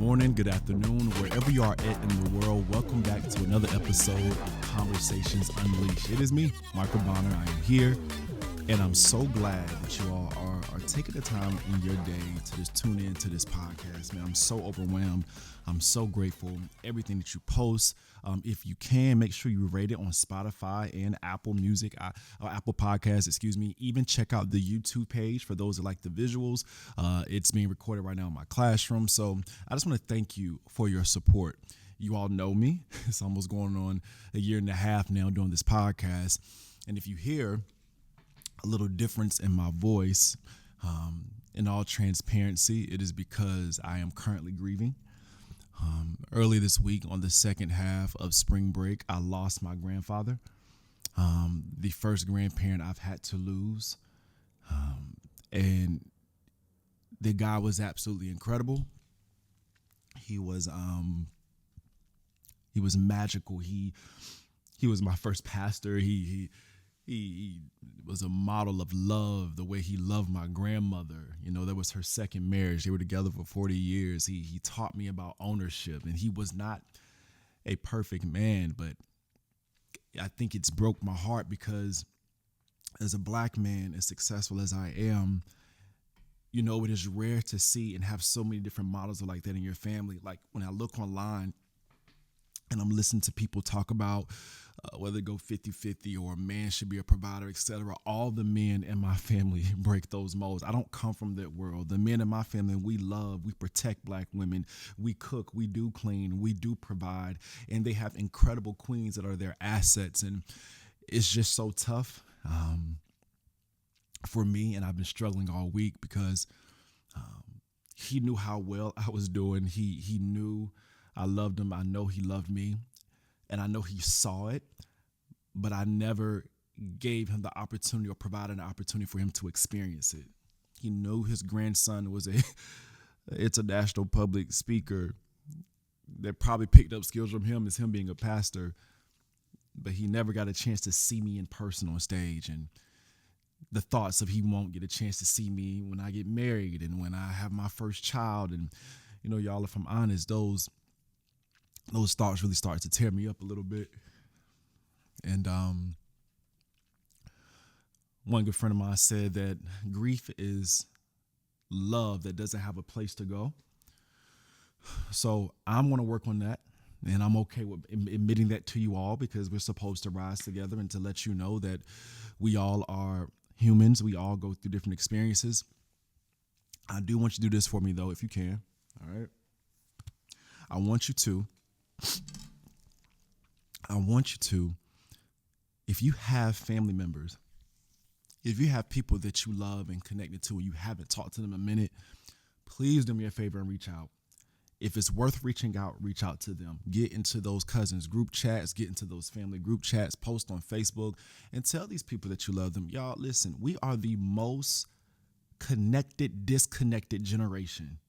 morning, good afternoon, wherever you are at in the world. Welcome back to another episode of Conversations Unleashed. It is me, Michael Bonner. I am here, and I'm so glad that you all are taking the time in your day to just tune in to this podcast, man. I'm so overwhelmed. I'm so grateful. Everything that you post. If you can, make sure you rate it on Spotify and Apple Music, Apple Podcasts, Even check out the YouTube page for those that like the visuals. It's being recorded right now in my classroom. So I just want to thank you for your support. You all know me. It's almost going on a year and a half now doing this podcast. And if you hear a little difference in my voice, in all transparency, it is because I am currently grieving. Early this week, on the second half of spring break, I lost my grandfather, the first grandparent I've had to lose. And the guy was absolutely incredible. He was magical. He was my first pastor. He was a model of love, the way he loved my grandmother. You know, that was her second marriage. They were together for 40 years. He taught me about ownership, and he was not a perfect man, but I think it's broke my heart because as a black man, as successful as I am, you know, it is rare to see and have so many different models like that in your family. Like when I look online and I'm listening to people talk about whether they go 50-50 or a man should be a provider, etc. All the men in my family break those molds. I don't come from that world. The men in my family, we love, we protect black women. We cook, we do clean, we do provide. And they have incredible queens that are their assets. And it's just so tough for me. And I've been struggling all week because he knew how well I was doing. He knew I loved him. I know he loved me. And I know he saw it, but I never gave him the opportunity or provided an opportunity for him to experience it. He knew his grandson was a international public speaker that probably picked up skills from him as him being a pastor, but he never got a chance to see me in person on stage. And the thoughts of he won't get a chance to see me when I get married and when I have my first child. And, you know, y'all, if I'm honest, those thoughts really start to tear me up a little bit. And one good friend of mine said that grief is love that doesn't have a place to go. So I'm going to work on that. And I'm okay with admitting that to you all because we're supposed to rise together and to let you know that we all are humans. We all go through different experiences. I do want you to do this for me, though, if you can. All right. I want you to, if you have family members, if you have people that you love and connected to and you haven't talked to them in a minute, please do me a favor and reach out. If it's worth reaching out, reach out to them. Get into those cousins group chats, get into those family group chats, post on Facebook, and tell these people that you love them. Y'all, listen, we are the most connected, disconnected generation.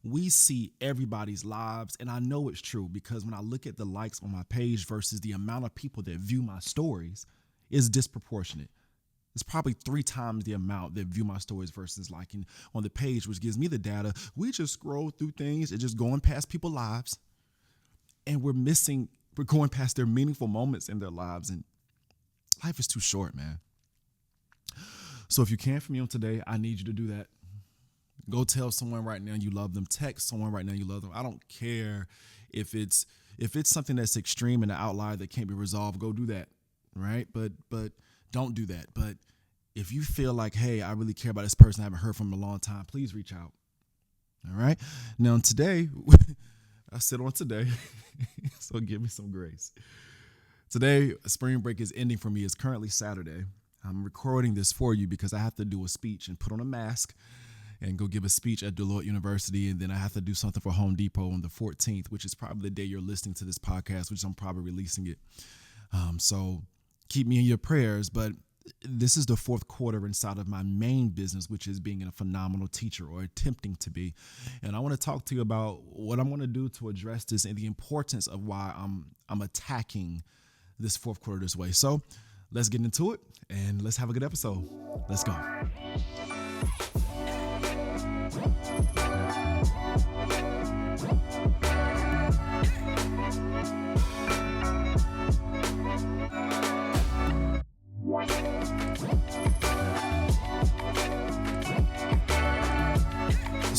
We see everybody's lives, and I know it's true because when I look at the likes on my page versus the amount of people that view my stories is disproportionate. It's probably 3 times the amount that view my stories versus liking on the page, which gives me the data. We just scroll through things and just going past people's lives, and we're going past their meaningful moments in their lives, and life is too short, man. So if you can for me on today, I need you to do that. Go tell someone right now you love them. Text someone right now you love them. I don't care if it's something that's extreme and an outlier that can't be resolved. Go do that, right? But don't do that. But if you feel like, hey, I really care about this person, I haven't heard from in a long time, please reach out. All right. Now today, I sit on today, so give me some grace. Today, spring break is ending for me. It's currently Saturday. I'm recording this for you because I have to do a speech and put on a mask and go give a speech at Deloitte University. And then I have to do something for Home Depot on the 14th, which is probably the day you're listening to this podcast, which I'm probably releasing it. So keep me in your prayers. But this is the 4th quarter inside of my main business, which is being a phenomenal teacher or attempting to be. And I want to talk to you about what I'm going to do to address this and the importance of why I'm attacking this 4th quarter this way. So let's get into it and let's have a good episode. Let's go.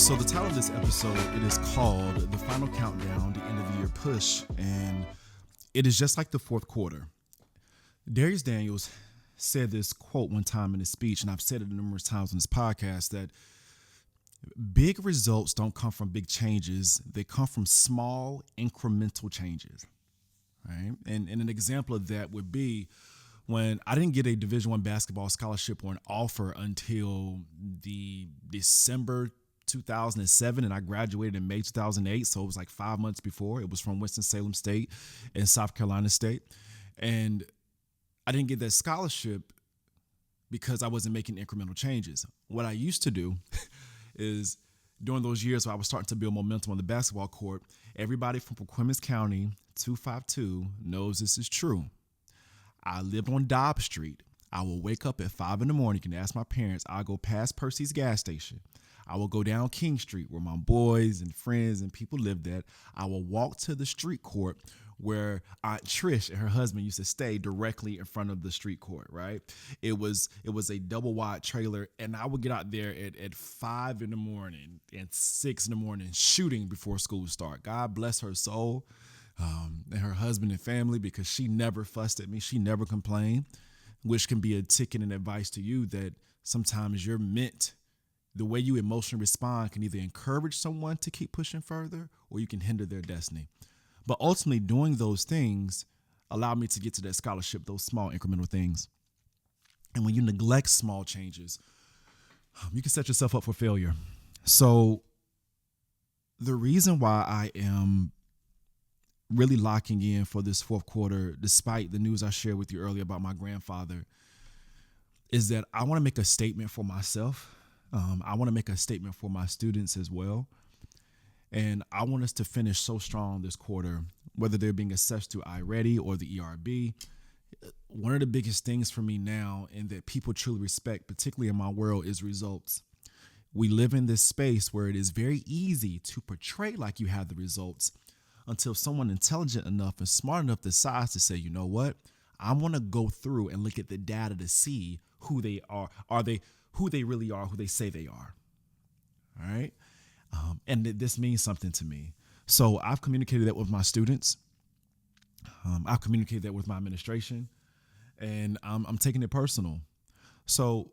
So the title of this episode, it is called The Final Countdown, the End of the Year Push, and it is just like the fourth quarter. Darius Daniels said this quote one time in his speech, and I've said it numerous times on this podcast, that big results don't come from big changes. They come from small incremental changes, right? And an example of that would be when I didn't get a Division I basketball scholarship or an offer until the December 2007, and I graduated in May 2008, so it was like 5 months before. It was from Winston-Salem State and South Carolina State, and I didn't get that scholarship because I wasn't making incremental changes. What I used to do is during those years where I was starting to build momentum on the basketball court, everybody from Pacoima County 252 knows this is true. I lived on Dobbs Street. I will wake up at 5 in the morning. You can ask my parents. I'll go past Percy's gas station. I will go down King Street where my boys and friends and people lived at. I will walk to the street court where Aunt Trish and her husband used to stay directly in front of the street court, right? It was a double wide trailer, and I would get out there at 5 in the morning and 6 in the morning shooting before school start. God bless her soul, and her husband and family, because she never fussed at me. She never complained, which can be a ticket and advice to you that sometimes you're meant. The way you emotionally respond can either encourage someone to keep pushing further or you can hinder their destiny. But ultimately, doing those things allowed me to get to that scholarship, those small incremental things. And when you neglect small changes, you can set yourself up for failure. So the reason why I am really locking in for this fourth quarter, despite the news I shared with you earlier about my grandfather, is that I want to make a statement for myself. I want to make a statement for my students as well. And I want us to finish so strong this quarter, whether they're being assessed to iReady or the ERB. One of the biggest things for me now, and that people truly respect, particularly in my world, is results. We live in this space where it is very easy to portray like you have the results until someone intelligent enough and smart enough decides to say, you know what? I want to go through and look at the data to see who they are. Are they who they really are, who they say they are? All right. And this means something to me. So I've communicated that with my students. I've communicated that with my administration, and I'm taking it personal. So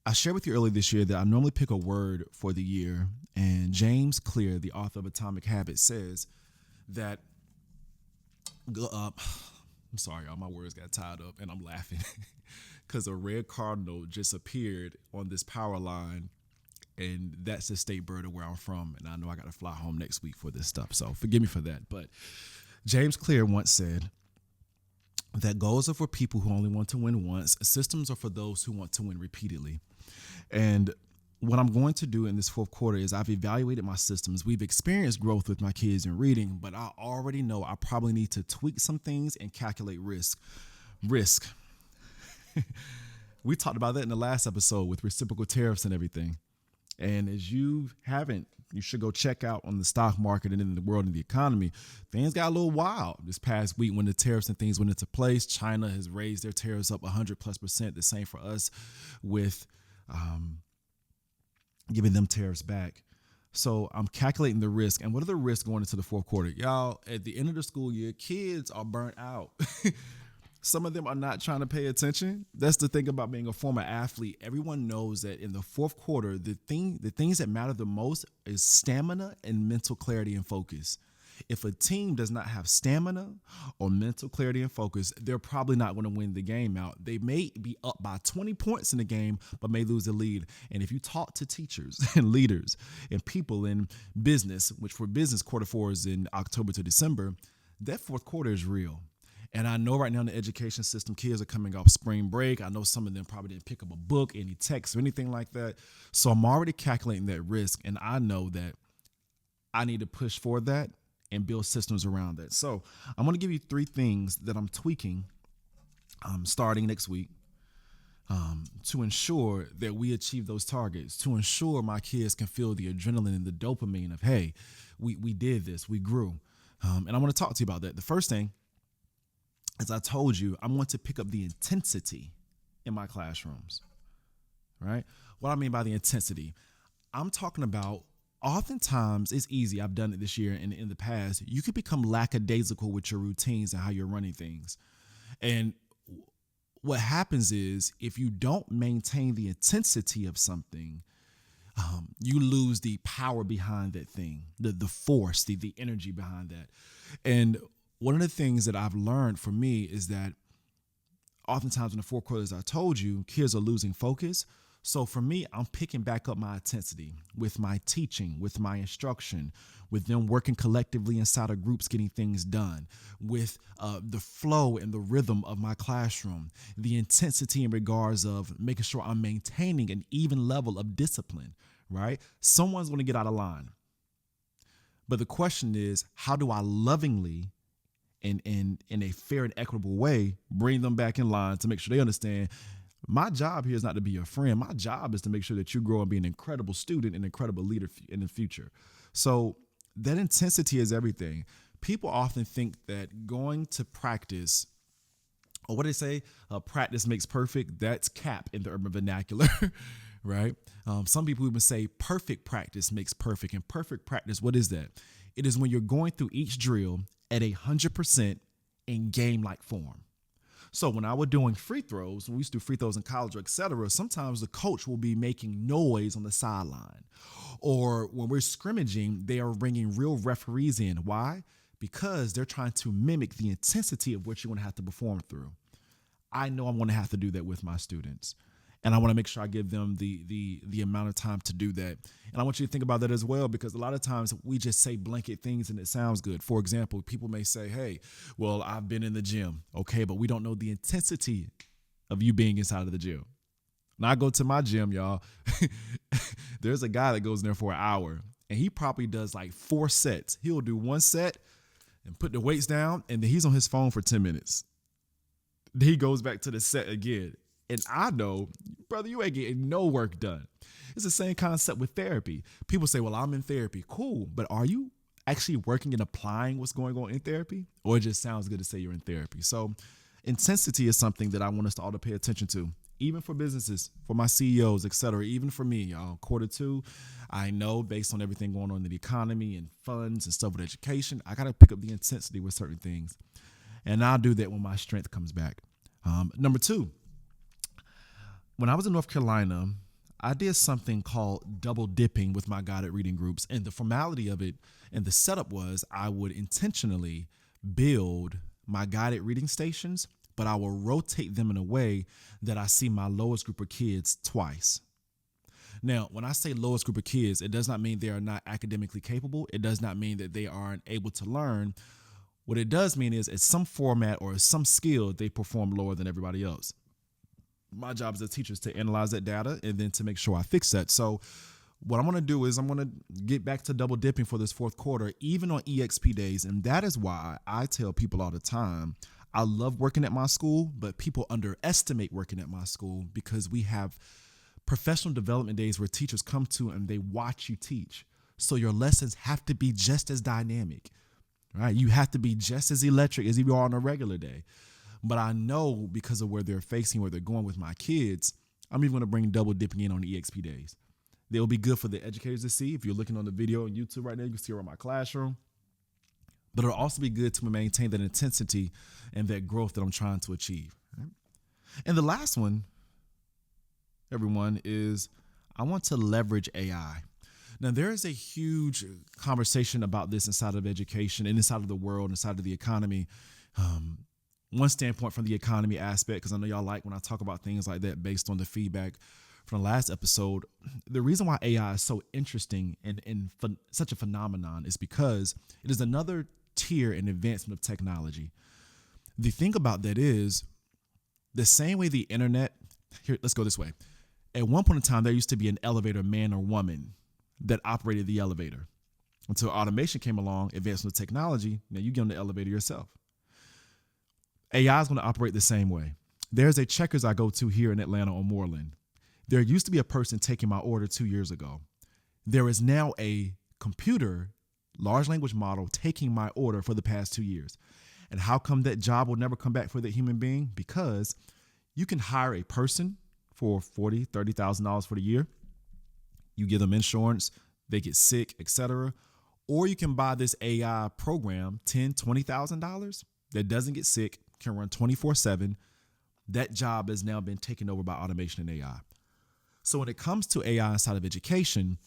I shared with you earlier this year that I normally pick a word for the year, and James Clear, the author of Atomic Habits, says that I'm sorry, all my words got tied up, and I'm laughing because a red cardinal just appeared on this power line, and that's the state bird of where I'm from, and I know I got to fly home next week for this stuff, so forgive me for that. But James Clear once said that goals are for people who only want to win once. Systems are for those who want to win repeatedly. And what I'm going to do in this fourth quarter is I've evaluated my systems. We've experienced growth with my kids in reading, but I already know I probably need to tweak some things and calculate risk. We talked about that in the last episode with reciprocal tariffs and everything. And as you haven't, you should go check out on the stock market and in the world and the economy. Things got a little wild this past week when the tariffs and things went into place. China has raised their tariffs up 100+%. The same for us with giving them tariffs back. So I'm calculating the risk. And what are the risks going into the fourth quarter? Y'all, at the end of the school year, kids are burnt out. Some of them are not trying to pay attention. That's the thing about being a former athlete. Everyone knows that in the fourth quarter, the things that matter the most is stamina and mental clarity and focus. If a team does not have stamina or mental clarity and focus, they're probably not going to win the game out. They may be up by 20 points in the game, but may lose the lead. And if you talk to teachers and leaders and people in business, which for business quarter four is in October to December, that fourth quarter is real. And I know right now in the education system, kids are coming off spring break. I know some of them probably didn't pick up a book, any text or anything like that. So I'm already calculating that risk. And I know that I need to push for that and build systems around that. So I'm going to give you 3 things that I'm tweaking starting next week to ensure that we achieve those targets, to ensure my kids can feel the adrenaline and the dopamine of, hey, we did this, we grew. And I want to talk to you about that. The first thing, as I told you, I'm going to pick up the intensity in my classrooms, right? What I mean by the intensity, I'm talking about oftentimes it's easy. I've done it this year and in the past. You could become lackadaisical with your routines and how you're running things. And what happens is if you don't maintain the intensity of something, you lose the power behind that thing, the force, the energy behind that. And one of the things that I've learned for me is that oftentimes in the fourth quarter, as I told you, kids are losing focus. So for me, I'm picking back up my intensity with my teaching, with my instruction, with them working collectively inside of groups, getting things done, with the flow and the rhythm of my classroom, the intensity in regards of making sure I'm maintaining an even level of discipline, right? Someone's going to get out of line. But the question is, how do I lovingly and in a fair and equitable way bring them back in line to make sure they understand my job here is not to be your friend. My job is to make sure that you grow and be an incredible student, an incredible leader in the future. So that intensity is everything. People often think that going to practice, or what they say, practice makes perfect. That's cap in the urban vernacular, right? Some people even say perfect practice makes perfect. And perfect practice, what is that? It is when you're going through each drill at 100% in game-like form. So when I was doing free throws, when we used to do free throws in college or et cetera, sometimes the coach will be making noise on the sideline. Or when we're scrimmaging, they are bringing real referees in. Why? Because they're trying to mimic the intensity of what you're going to have to perform through. I know I'm going to have to do that with my students. And I want to make sure I give them the amount of time to do that. And I want you to think about that as well, because a lot of times we just say blanket things and it sounds good. For example, people may say, hey, well, I've been in the gym. Okay, but we don't know the intensity of you being inside of the gym. When I go to my gym, y'all, there's a guy that goes in there for an hour and he probably does like 4 sets. He'll do 1 set and put the weights down and then he's on his phone for 10 minutes. Then he goes back to the set again. And I know, brother, you ain't getting no work done. It's the same concept with therapy. People say, well, I'm in therapy. Cool. But are you actually working and applying what's going on in therapy? Or it just sounds good to say you're in therapy? So intensity is something that I want us to all to pay attention to, even for businesses, for my CEOs, et cetera, even for me, y'all. Q2, I know based on everything going on in the economy and funds and stuff with education, I got to pick up the intensity with certain things. And I'll do that when my strength comes back. Number 2. When I was in North Carolina, I did something called double dipping with my guided reading groups. And the formality of it and the setup was I would intentionally build my guided reading stations, but I will rotate them in a way that I see my lowest group of kids twice. Now, when I say lowest group of kids, it does not mean they are not academically capable. It does not mean that they aren't able to learn. What it does mean is at some format or some skill, they perform lower than everybody else. My job as a teacher is to analyze that data and then to make sure I fix that. So what I'm going to do is I'm going to get back to double dipping for this fourth quarter, even on EXP days. And that is why I tell people all the time, I love working at my school, but people underestimate working at my school because we have professional development days where teachers come to and they watch you teach. So your lessons have to be just as dynamic, right? You have to be just as electric as you are on a regular day. But I know because of where they're facing, where they're going with my kids, I'm even going to bring double dipping in on the EXP days. They'll be good for the educators to see. If you're looking on the video on YouTube right now, you can see around my classroom. But it'll also be good to maintain that intensity and that growth that I'm trying to achieve. Right? And the last one, everyone, is I want to leverage AI. Now, there is a huge conversation about this inside of education and inside of the world, inside of the economy. One standpoint from the economy aspect, because I know y'all like when I talk about things like that based on the feedback from the last episode. The reason why AI is so interesting and such a phenomenon is because it is another tier in advancement of technology. The thing about that is the same way the internet, here, let's go this way. At one point in time, there used to be an elevator man or woman that operated the elevator. Until automation came along, advancement of technology, now you get on the elevator yourself. AI is going to operate the same way. There's a Checkers I go to here in Atlanta on Moreland. There used to be a person taking my order 2 years ago. There is now a computer, large language model, taking my order for the past 2 years. And how come that job will never come back for that human being? Because you can hire a person for $40,000, $30,000 for the year. You give them insurance, they get sick, etc. Or you can buy this AI program, $10,000, $20,000 that doesn't get sick, can run 24/7. That job has now been taken over by automation and AI. So when it comes to AI inside of education,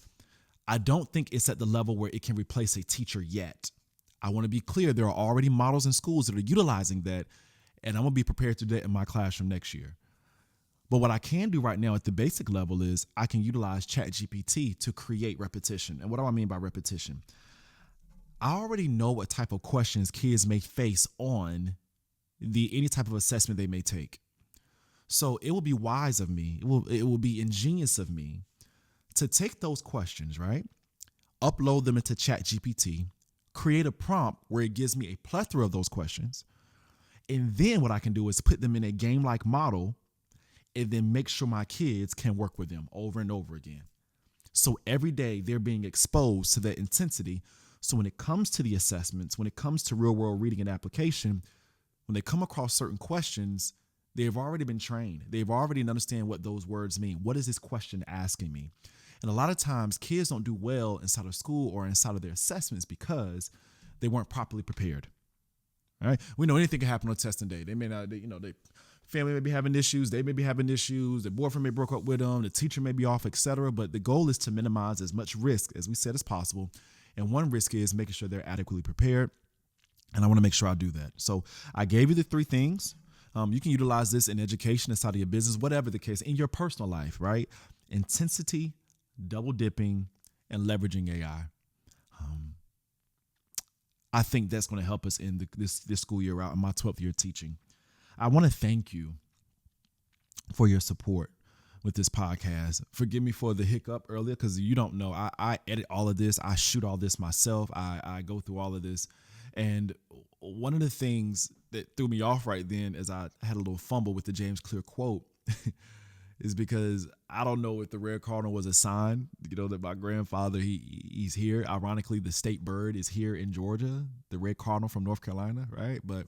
I don't think it's at the level where it can replace a teacher yet. I want to be clear, there are already models in schools that are utilizing that, and I'm going to be prepared to do that in my classroom next year. But what I can do right now at the basic level is I can utilize ChatGPT to create repetition. And what do I mean by repetition? I already know what type of questions kids may face on any type of assessment they may take. So it will be wise of me, it will be ingenious of me to take those questions, right? Upload them into ChatGPT, create a prompt where it gives me a plethora of those questions. And then what I can do is put them in a game-like model and then make sure my kids can work with them over and over again. So every day they're being exposed to that intensity. So when it comes to the assessments, when it comes to real world reading and application, when they come across certain questions, they've already been trained. They've already understand what those words mean. What is this question asking me? And a lot of times kids don't do well inside of school or inside of their assessments because they weren't properly prepared. All right. We know anything can happen on testing day. They may not, they family may be having issues. They may be having issues. Their boyfriend may broke up with them. The teacher may be off, etc. But the goal is to minimize as much risk, as we said, as possible. And one risk is making sure they're adequately prepared. And I want to make sure I do that. So I gave you the 3 things. You can utilize this in education, inside of your business, whatever the case, in your personal life, right? Intensity, double dipping, and leveraging AI. I think that's going to help us in this school year out in my 12th year teaching. I want to thank you for your support with this podcast. Forgive me for the hiccup earlier, because you don't know, I edit all of this. I shoot all this myself. I go through all of this. And one of the things that threw me off right then is I had a little fumble with the James Clear quote is because I don't know if the red cardinal was a sign, that my grandfather, he's here. Ironically, the state bird is here in Georgia, the red cardinal from North Carolina, right? But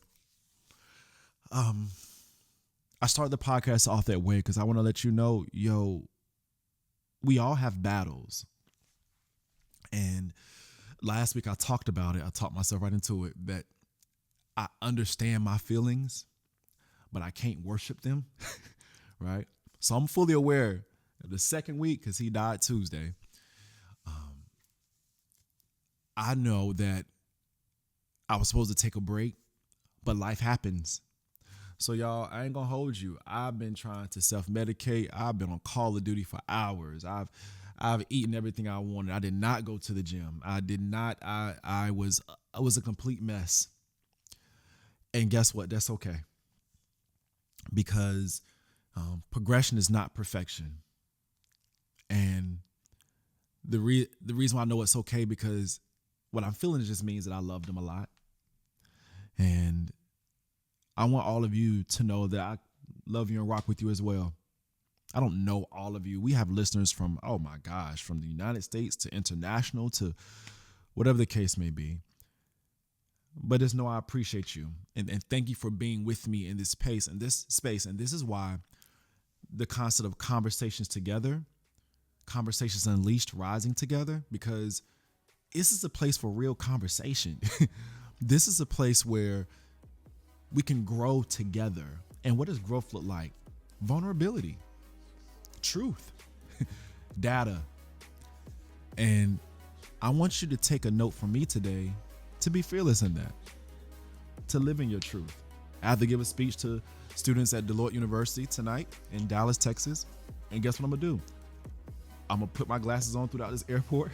I started the podcast off that way because I want to let you know, we all have battles. And last week I talked about it. I talked myself right into it, that I understand my feelings, but I can't worship them, right? So I'm fully aware of the second week, because he died Tuesday. I know that I was supposed to take a break, but life happens. So y'all, I ain't gonna hold you. I've been trying to self-medicate. I've been on Call of Duty for hours. I've eaten everything I wanted. I did not go to the gym. I did not. I was a complete mess. And guess what? That's okay. Because progression is not perfection. And the reason why I know it's okay, because what I'm feeling just means that I love them a lot. And I want all of you to know that I love you and rock with you as well. I don't know all of you. We have listeners from, oh my gosh, from the United States to international to whatever the case may be. But just know I appreciate you. And thank you for being with me in this space and this space. And this is why the concept of conversations together, conversations unleashed, rising together, because this is a place for real conversation. This is a place where we can grow together. And what does growth look like? Vulnerability, truth, data. And I want you to take a note from me today to be fearless in that, to live in your truth. I have to give a speech to students at Deloitte University tonight in Dallas, Texas. And guess what I'm gonna do? I'm gonna put my glasses on throughout this airport.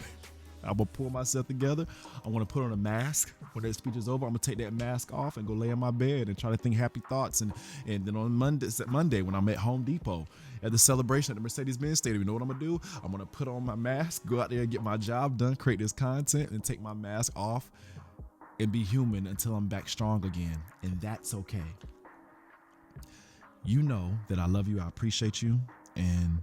I'm gonna pull myself together. I want to put on a mask. When that speech is over, I'm gonna take that mask off and go lay in my bed and try to think happy thoughts. And then on Monday when I'm at Home Depot at the celebration at the Mercedes-Benz Stadium, you know what I'm gonna do? I'm gonna put on my mask, go out there and get my job done, create this content, and take my mask off and be human until I'm back strong again. And that's okay. You know that I love you. I appreciate you. And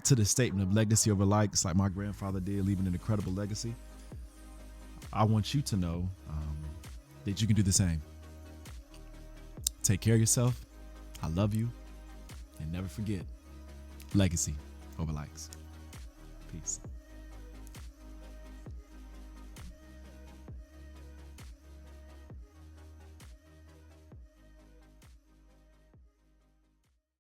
to the statement of legacy over likes, like my grandfather did, leaving an incredible legacy, I want you to know that you can do the same. Take care of yourself. I love you. And never forget, legacy over likes. Peace.